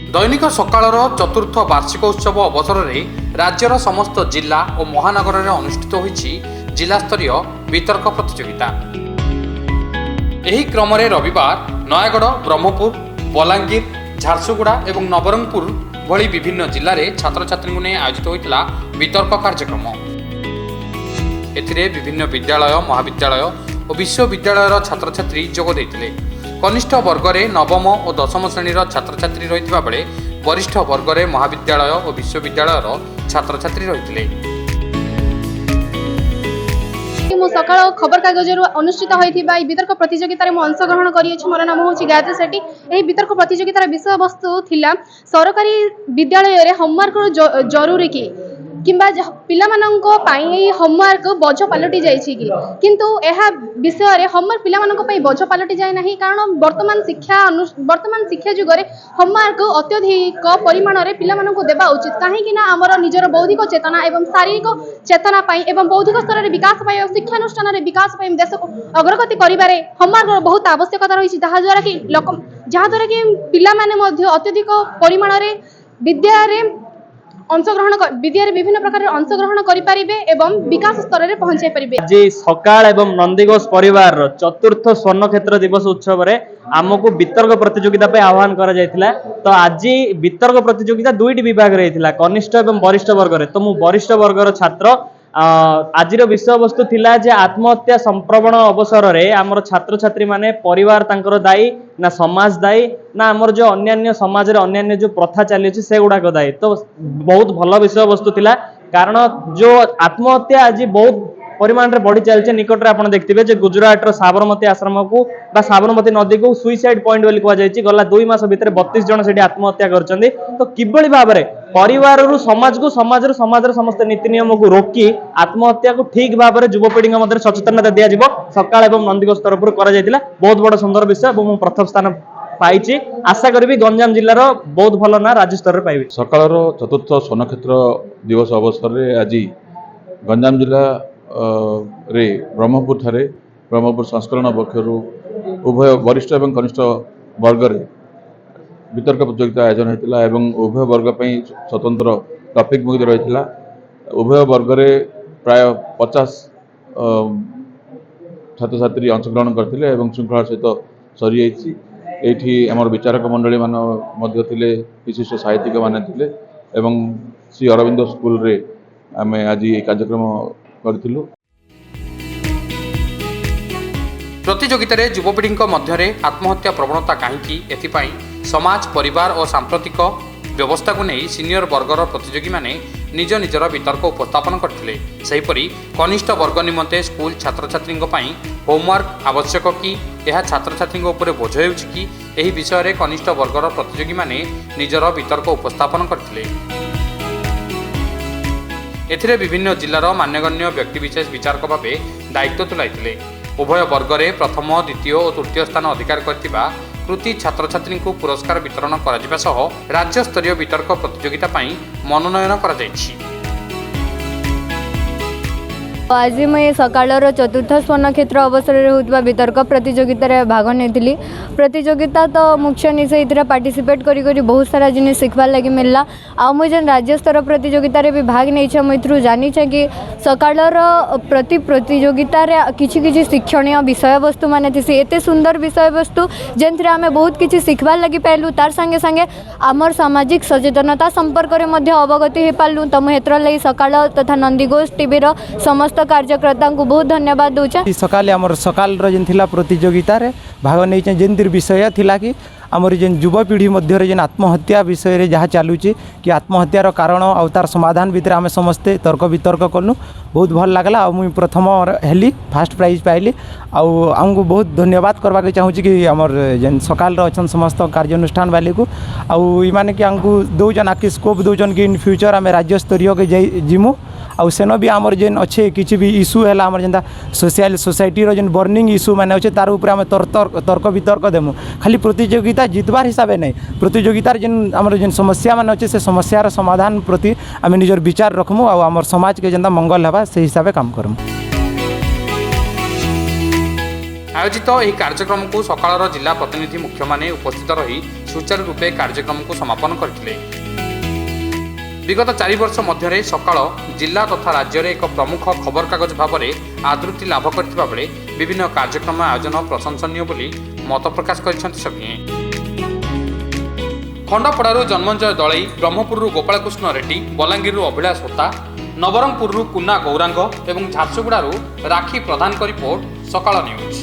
दैनिक सकाळर चतुर्थ वार्षिक उत्सव अवसर में राज्यर समस्त जिला और महानगर में अनुष्ठित होईछि जिला स्तरीय वितर्क प्रतियोगिता। एही क्रम में रविवार नयागढ़, ब्रह्मपुर, बलांगीर, झारसुगुड़ा और नवरंगपुर भली विभिन्न जिले में छात्र छात्री को आयोजित होता वितर्क कार्यक्रम। एथिरे विभिन्न विद्यालय, महाविद्यालय और विश्वविद्यालय छात्र छात्री जोग देइथिले। कनिष्ठ वर्ग में नवम और दशम श्रेणी छात्र छात्री रही बेले वरिष्ठ वर्ग में महाविद्यालय और विश्वविद्यालय छात्र छात्री रही। सकाळ खबर कागज अनुष्ठित होता वितर्क प्रतियोगितार अंशग्रहण कर मोर नाम हूँ गायत्री सेठी। यह वितर्क प्रतियोगितार विषय वस्तु थिला सरकारी विद्यालय होमवर्क जरूरी कि पिलामानंको पाई होमवर्क बोझ पलटि जाइछि कि किंतु यह विषय होमवर्क पिलामानंको बोझ पलटि जाए नहीं। कारण वर्तमान शिक्षा जुगरे होमवर्क अत्यधिक परिमाण में पिलामानंको देबा उचित। कहीं आमर निजर बौद्धिक चेतना एवं शारीरिक चेतना पाई एवं बौद्धिक स्तर में विकास पाई और शिक्षानुष्ठान विकास पाई देश को अग्रगति करिबारे होमवर्क बहुत आवश्यकता रही। जहाद्वारा कि पिलामाने अत्यधिक परिमाण में विद्यारे विभिन्न प्रकार अंशग्रहण करिपारिबे एवं विकास स्तर में पहुंचाई पारिबे। आज सकाळ एवं नंदीघोष परिवार चतुर्थ स्वर्ण क्षेत्र दिवस उत्सव रे आमको वितर्क प्रतियोगिता पे आह्वान करा जायतिला। तो आज वितर्क प्रतियोगिता दुईटी विभाग रे हितला, कनिष्ठ एवं वरिष्ठ वर्ग रे। तो मु वरिष्ठ वर्गर छात्र आजिर विषय वस्तु थिला जे आत्महत्या संप्रवण अवसर रे आमर छात्र छात्री माने परिवार तांकर दायी ना समाज दायी ना आमर जो अन्यान्य समाज रे अन्यान्य जो प्रथा चली अछि से गुडा को दायी। तो बहुत भल विषय वस्तु थिला। कारण जो आत्महत्या आज बहुत परिमाण रे बढ़ी चलছে। निकट रे आपण देखथिबे जे गुजरात रो साबरमती आश्रम को बा साबरमती नदी को सुइसाइड पॉइंट बोली कहा जायछि। गला 2 मास भितर 32 जन सेठी आत्महत्या करछन्ती। तो किबळी भाव रे परिवार रु समाज को समाज रे समस्त नीति नियम को रोकी आत्महत्या को ठीक भाव रे युवपीढ़ी मध्य सचेतनता दिया जिवो सकाळ एवं नंदीघोष तरफ करा जायतिला। बहुत बड़ सुंदर विषय और प्रथम स्थान पाइछि। आशा करी गंजाम जिल्लार बहुत भल ना राज्य स्तर रे पाइबे। सकाळर चतुर्थ स्वनक्षेत्र दिवस अवसर रे आज गंजाम जिला रे ब्रह्मपुर ठारे ब्रह्मपुर संस्करण पक्षर उभय वरिष्ठ एवं कनिष्ठ वर्ग रे वितर्क प्रतियोगिता आयोजन होता एवं उभय वर्ग स्वतंत्र टॉपिक मुझे रही। उभय वर्ग रे प्राय 50 छात्र छात्री अंशग्रहण करते एवं श्रृंखला सहित सरी एठी आमर विचारक मंडली मान थे, विशिष्ट साहित्यिक माने थे एवं श्री अरविंद स्कूल रे आमे आज ये कार्यक्रम करथिलु। प्रतियोगिता रे युवपीढ़ी मध्य आत्महत्या प्रवणता कहीं एथिपाई समाज, परिवार और सांप्रतिक व्यवस्था को नहीं सीनियर वर्गर प्रतियोगी माने निज निजर वितर्क उपस्थापन करथिले। सेहिपरि कनिष्ठ वर्ग निमंते स्कूल छात्र छात्री होमवर्क आवश्यक कि यह छात्र छात्री उपरे बोझ हेउछि कि एही विषय रे कनिष्ठ वर्गर प्रतियोगी माने निजर वितर्क उपस्थापन करथिले। एथिरे विभिन्न जिलार मान्यगण्य व्यक्तिविशेष विचारक भावे दायित्व तुलाइथिले। उभय वर्ग में प्रथम, द्वितीय और तृतीय स्थान अधिकार करथिबा कृति छात्र छात्री को पुरस्कार वितरण करा सह राज्य स्तरीय वितर्क प्रतियोगिता पई मनोनयन करा जायछि। आज मैं सकाळर चतुर्थ स्वर्ण क्षेत्र अवसर में होता वितर्क प्रतियोगिता भाग नहीं। प्रतियोगिता तो मुख्य निशे पार्टिसिपेट करी बहुत सारा जिन शिखबार लगी मिलला। आ मुझे राज्य स्तर प्रतियोगिता भी भाग नहीं मुझे जानी कि सकाळर प्रति प्रतियोगिता किसी शिक्षणीय विषय वस्तु मान थी। एत सुंदर विषय वस्तु जेन आम बहुत किसी शिखबार लगी पाइलु। तार संगे संगे आमर सामाजिक सचेतनता संपर्क में अवगति हो पार्लु। तो मुझे लगी सकाळ तथा नंदीघोष टीवी समस्त कार्यकर्ता को बहुत धन्यवाद दूचे। सकाले आमर सकाल जेन प्रतियोगिता रे भाग नहीं जेन विषय थिला कि आमर जेन युवपीढ़ी मध्य जेन आत्महत्या विषय रे जहाँ चलुची कि आत्महत्यार कारण और तार समाधान भितर आम समस्ते तर्क वितर्क कलु। बहुत भल लगला। मुझे प्रथम हेली फास्ट प्राइज पाइली। आमको बहुत धन्यवाद करवा के चाहूँ कि आमर जेन सकाल अच्छा समस्त कार्यानुष्ठान वाले को आने कि आमको दौन आके स्कोप दौन कि इन फ्यूचर आम राज्य स्तरीय के जिमु। आउ सेन भी आमर जेन अच्छे किसी भी इश्यू है आमर जेनता सोशल सोसाइटी जेन बर्निंग इश्यू मैंने अच्छे तार उपर आम तर्क वितर्क देमु। खाली प्रतियोगिता जितबार हिसाब नहीं, प्रतियोगितार जेन आमर जेन समस्या मान अच्छे से समस्यार समाधान प्रति आम निजर विचार रखमु और आमर समाज के जेनता मंगल हवा से हिसाब से काम करमु। आयोजित ଏହି କାର୍ଯ୍ୟକ୍ରମକୁ ସକାଳର ଜିଲ୍ଲା ପ୍ରତିନିଧି ମୁଖ୍ୟମାନେ ଉପସ୍ଥିତ ରହି ସୁଚାରୁ ରୂପେ କାର୍ଯ୍ୟକ୍ରମକୁ ସମାପନ କରିଥିଲେ। विगत 4 वर्ष मध्य सकाळ जिला तथा राज्य में एक प्रमुख खबरकागज भाव में आदृति लाभ करथिबा बेले विभिन्न कार्यक्रम आयोजन प्रशंसनीय बोली मत प्रकाश करिसेंति सकिए। खंडपड़ारू जन्मंजय दलई, ब्रह्मपुरु गोपालकृष्ण रेड्डी, बलांगीरु अभिलाष होता, नवरंगपुरु कुना गौरांग और झारसुगुड़ारू राखी प्रधान रिपोर्ट सकाळ न्यूज।